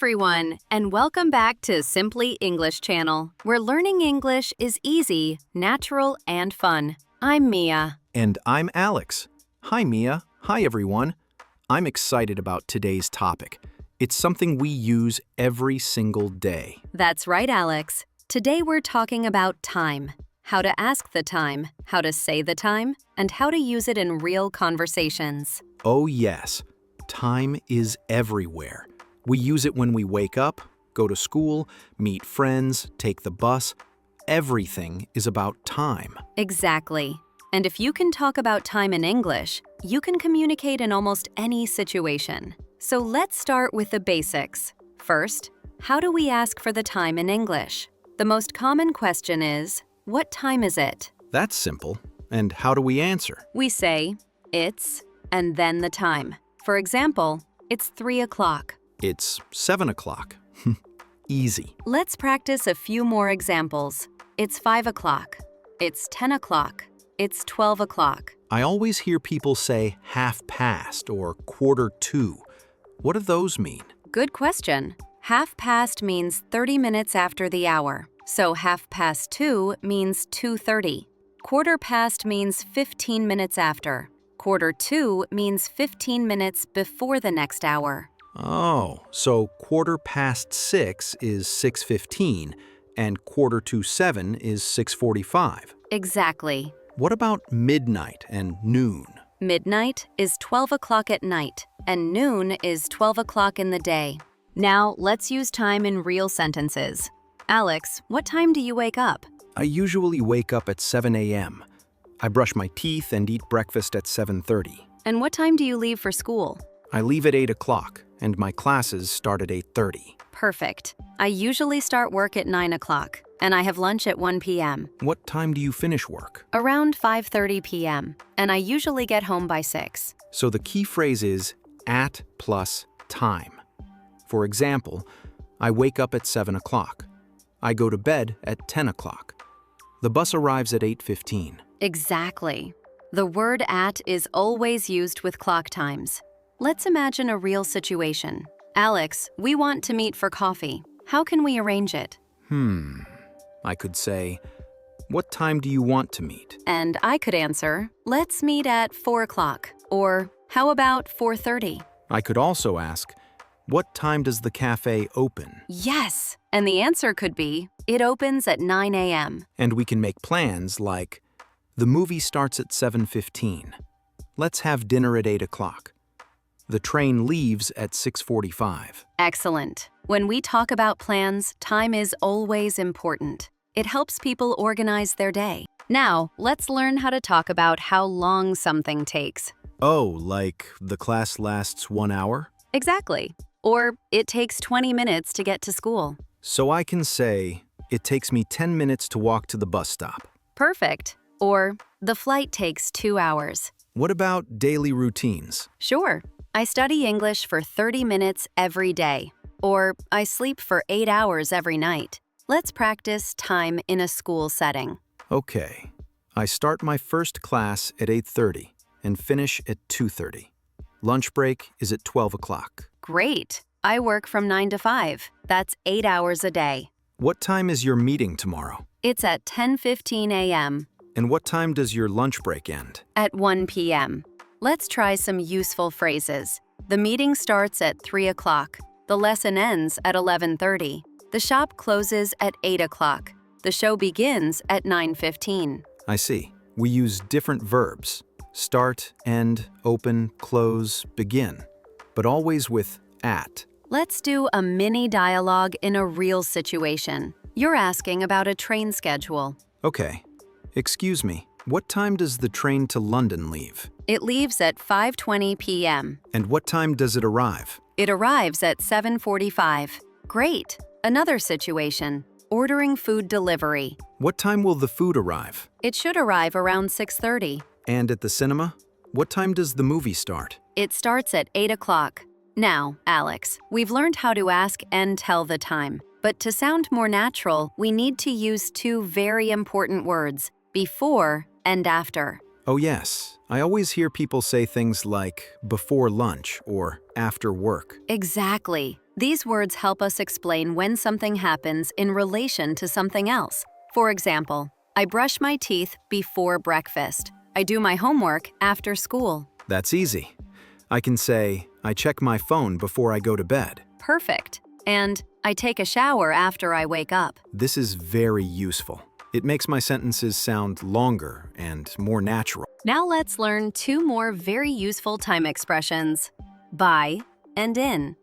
everyone, and welcome back to Simply English Channel, where learning English is easy, natural, and fun. I'm Mia. And I'm Alex. Hi, Mia. Hi, everyone. I'm excited about today's topic. It's something we use every single day. That's right, Alex. Today we're talking about time. How to ask the time, how to say the time, and how to use it in real conversations. Oh, yes. Time is everywhere. We use it when we wake up, go to school, meet friends, take the bus. Everything is about time. Exactly. And if you can talk about time in English, you can communicate in almost any situation. So let's start with the basics. First, how do we ask for the time in English? The most common question is, what time is it? That's simple. And how do we answer? We say, it's, and then the time. For example, it's 3 o'clock. It's 7 o'clock. Easy. Let's practice a few more examples. It's 5 o'clock. It's 10 o'clock. It's 12 o'clock. I always hear people say half past or quarter to. What do those mean? Good question. Half past means 30 minutes after the hour. So half past 2 means 2:30. Quarter past means 15 minutes after. Quarter to means 15 minutes before the next hour. Oh, so 6:15 is 6:15, and 6:45 is 6:45. Exactly. What about midnight and noon? Midnight is 12 o'clock at night, and noon is 12 o'clock in the day. Now, let's use time in real sentences. Alex, what time do you wake up? I usually wake up at 7 a.m. I brush my teeth and eat breakfast at 7:30. And what time do you leave for school? I leave at 8 o'clock, and my classes start at 8:30. Perfect. I usually start work at 9 o'clock, and I have lunch at 1 p.m. What time do you finish work? Around 5:30 p.m., and I usually get home by 6. So the key phrase is at plus time. For example, I wake up at 7 o'clock. I go to bed at 10 o'clock. The bus arrives at 8:15. Exactly. The word at is always used with clock times. Let's imagine a real situation. Alex, we want to meet for coffee. How can we arrange it? I could say, what time do you want to meet? And I could answer, let's meet at 4 o'clock. Or, how about 4:30? I could also ask, what time does the cafe open? Yes! And the answer could be, it opens at 9 a.m. And we can make plans like, the movie starts at 7:15. Let's have dinner at 8 o'clock. The train leaves at 6:45. Excellent. When we talk about plans, time is always important. It helps people organize their day. Now, let's learn how to talk about how long something takes. Oh, like the class lasts 1 hour? Exactly. Or, it takes 20 minutes to get to school. So I can say, it takes me 10 minutes to walk to the bus stop. Perfect. Or, the flight takes 2 hours. What about daily routines? Sure. I study English for 30 minutes every day. Or, I sleep for 8 hours every night. Let's practice time in a school setting. Okay. I start my first class at 8:30 and finish at 2:30. Lunch break is at 12 o'clock. Great. I work from 9 to 5. That's 8 hours a day. What time is your meeting tomorrow? It's at 10:15 a.m. And what time does your lunch break end? At 1 p.m. Let's try some useful phrases. The meeting starts at 3 o'clock. The lesson ends at 11:30. The shop closes at 8 o'clock. The show begins at 9:15. I see. We use different verbs. Start, end, open, close, begin. But always with at. Let's do a mini dialogue in a real situation. You're asking about a train schedule. Okay. Excuse me, what time does the train to London leave? It leaves at 5:20 p.m. And what time does it arrive? It arrives at 7:45. Great. Another situation. Ordering food delivery. What time will the food arrive? It should arrive around 6:30. And at the cinema? What time does the movie start? It starts at 8 o'clock. Now, Alex, we've learned how to ask and tell the time. But to sound more natural, we need to use two very important words, before and after. Oh yes, I always hear people say things like before lunch or after work. Exactly. These words help us explain when something happens in relation to something else. For example, I brush my teeth before breakfast. I do my homework after school. That's easy. I can say, I check my phone before I go to bed. Perfect. And I take a shower after I wake up. This is very useful. It makes my sentences sound longer and more natural. Now let's learn two more very useful time expressions. By and in.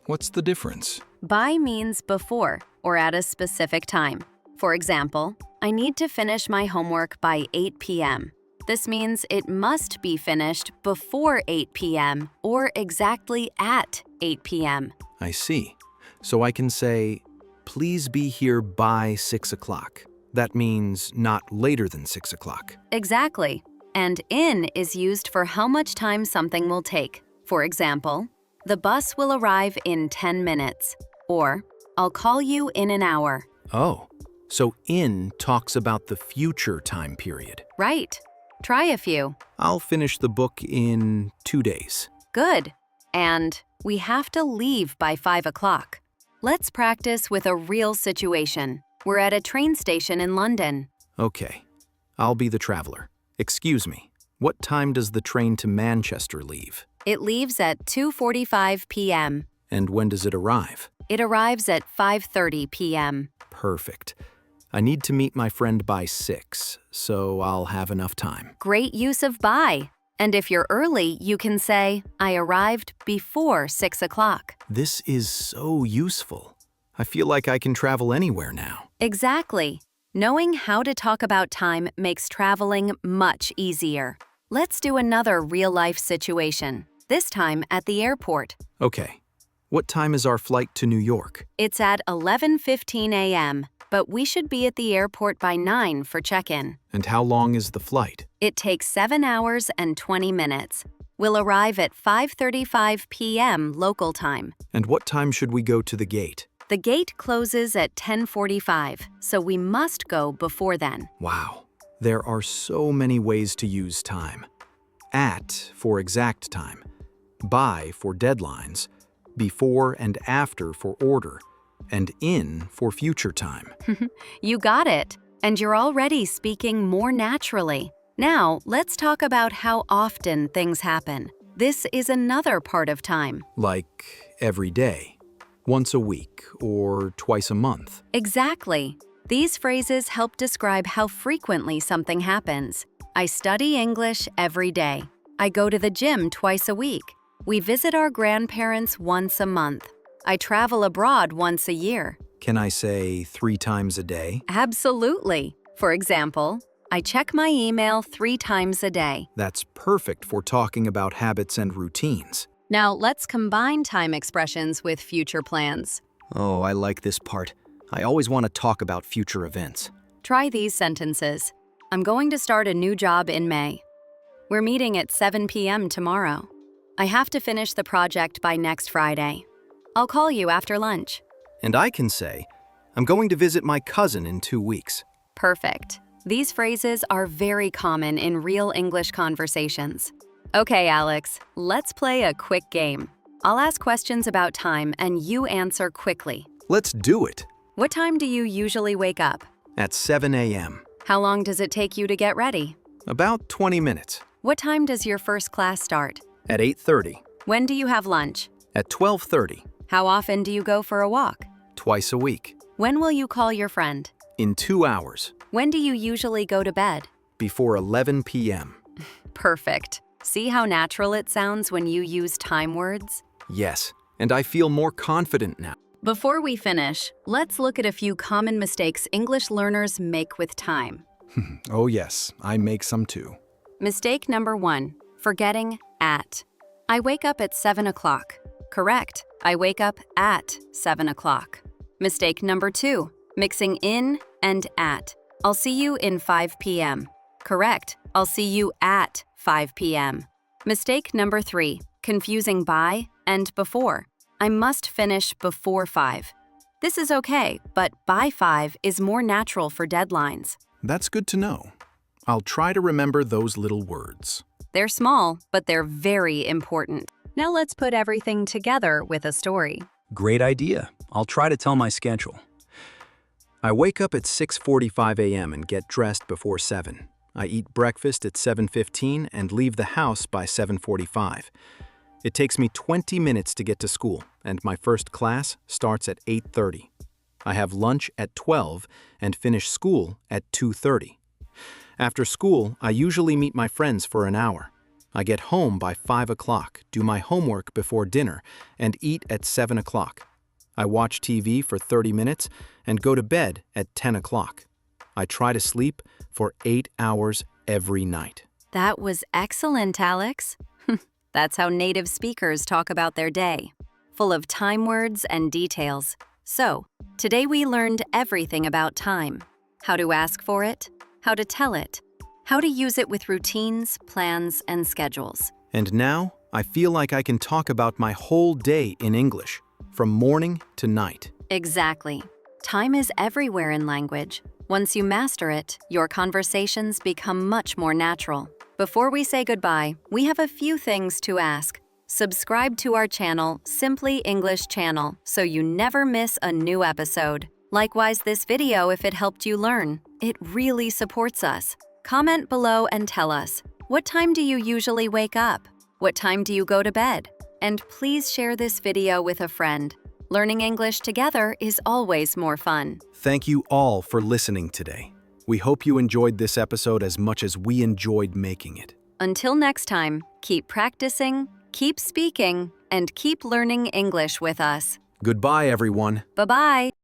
What's the difference? By means before or at a specific time. For example, I need to finish my homework by 8 p.m. This means it must be finished before 8 p.m. or exactly at 8 p.m. I see. So I can say, please be here by 6 o'clock. That means not later than 6 o'clock. Exactly. And in is used for how much time something will take. For example, the bus will arrive in 10 minutes. Or, I'll call you in an hour. Oh, so in talks about the future time period. Right. Try a few. I'll finish the book in 2 days. Good. And we have to leave by 5 o'clock. Let's practice with a real situation. We're at a train station in London. Okay, I'll be the traveler. Excuse me, what time does the train to Manchester leave? It leaves at 2:45 p.m. And when does it arrive? It arrives at 5:30 p.m. Perfect. I need to meet my friend by 6, so I'll have enough time. Great use of by. And if you're early, you can say, I arrived before 6 o'clock. This is so useful. I feel like I can travel anywhere now. Exactly. Knowing how to talk about time makes traveling much easier. Let's do another real-life situation, this time at the airport. Okay, what time is our flight to New York? It's at 11:15 a.m., but we should be at the airport by 9 for check-in. And how long is the flight? It takes 7 hours and 20 minutes. We'll arrive at 5:35 p.m. local time. And what time should we go to the gate? The gate closes at 10:45, so we must go before then. Wow, there are so many ways to use time. At for exact time, by for deadlines, before and after for order, and in for future time. You got it, and you're already speaking more naturally. Now, let's talk about how often things happen. This is another part of time. Like every day, once a week, or twice a month. Exactly. These phrases help describe how frequently something happens. I study English every day. I go to the gym twice a week. We visit our grandparents once a month. I travel abroad once a year. Can I say 3 times a day? Absolutely. For example, I check my email 3 times a day. That's perfect for talking about habits and routines. Now, let's combine time expressions with future plans. Oh, I like this part. I always want to talk about future events. Try these sentences. I'm going to start a new job in May. We're meeting at 7 p.m. tomorrow. I have to finish the project by next Friday. I'll call you after lunch. And I can say, I'm going to visit my cousin in 2 weeks. Perfect. These phrases are very common in real English conversations. Okay, Alex, let's play a quick game. I'll ask questions about time and you answer quickly. Let's do it. What time do you usually wake up? At 7 a.m. How long does it take you to get ready? About 20 minutes. What time does your first class start? At 8:30. When do you have lunch? At 12:30. How often do you go for a walk? Twice a week. When will you call your friend? In 2 hours. When do you usually go to bed? Before 11 p.m. Perfect. See how natural it sounds when you use time words? Yes, and I feel more confident now. Before we finish, let's look at a few common mistakes English learners make with time. Oh yes, I make some too. Mistake number 1, forgetting at. I wake up at 7 o'clock. Correct. I wake up at 7 o'clock. Mistake number 2, mixing in and at. I'll see you in 5 p.m. Correct. I'll see you at 5 p.m. Mistake number 3, confusing by and before. I must finish before 5. This is okay, but by 5 is more natural for deadlines. That's good to know. I'll try to remember those little words. They're small, but they're very important. Now let's put everything together with a story. Great idea. I'll try to tell my schedule. I wake up at 6:45 a.m. and get dressed before 7. I eat breakfast at 7:15 and leave the house by 7:45. It takes me 20 minutes to get to school, and my first class starts at 8:30. I have lunch at 12 and finish school at 2:30. After school, I usually meet my friends for an hour. I get home by 5 o'clock, do my homework before dinner, and eat at 7 o'clock. I watch TV for 30 minutes and go to bed at 10 o'clock. I try to sleep for 8 hours every night. That was excellent, Alex. That's how native speakers talk about their day, full of time words and details. So, today we learned everything about time: how to ask for it, how to tell it, how to use it with routines, plans, and schedules. And now, I feel like I can talk about my whole day in English, from morning to night. Exactly. Time is everywhere in language. Once you master it, your conversations become much more natural. Before we say goodbye, we have a few things to ask. Subscribe to our channel, Simply English Channel, so you never miss a new episode. Likewise, this video if it helped you learn. It really supports us. Comment below and tell us, what time do you usually wake up? What time do you go to bed? And please share this video with a friend. Learning English together is always more fun. Thank you all for listening today. We hope you enjoyed this episode as much as we enjoyed making it. Until next time, keep practicing, keep speaking, and keep learning English with us. Goodbye, everyone. Bye-bye.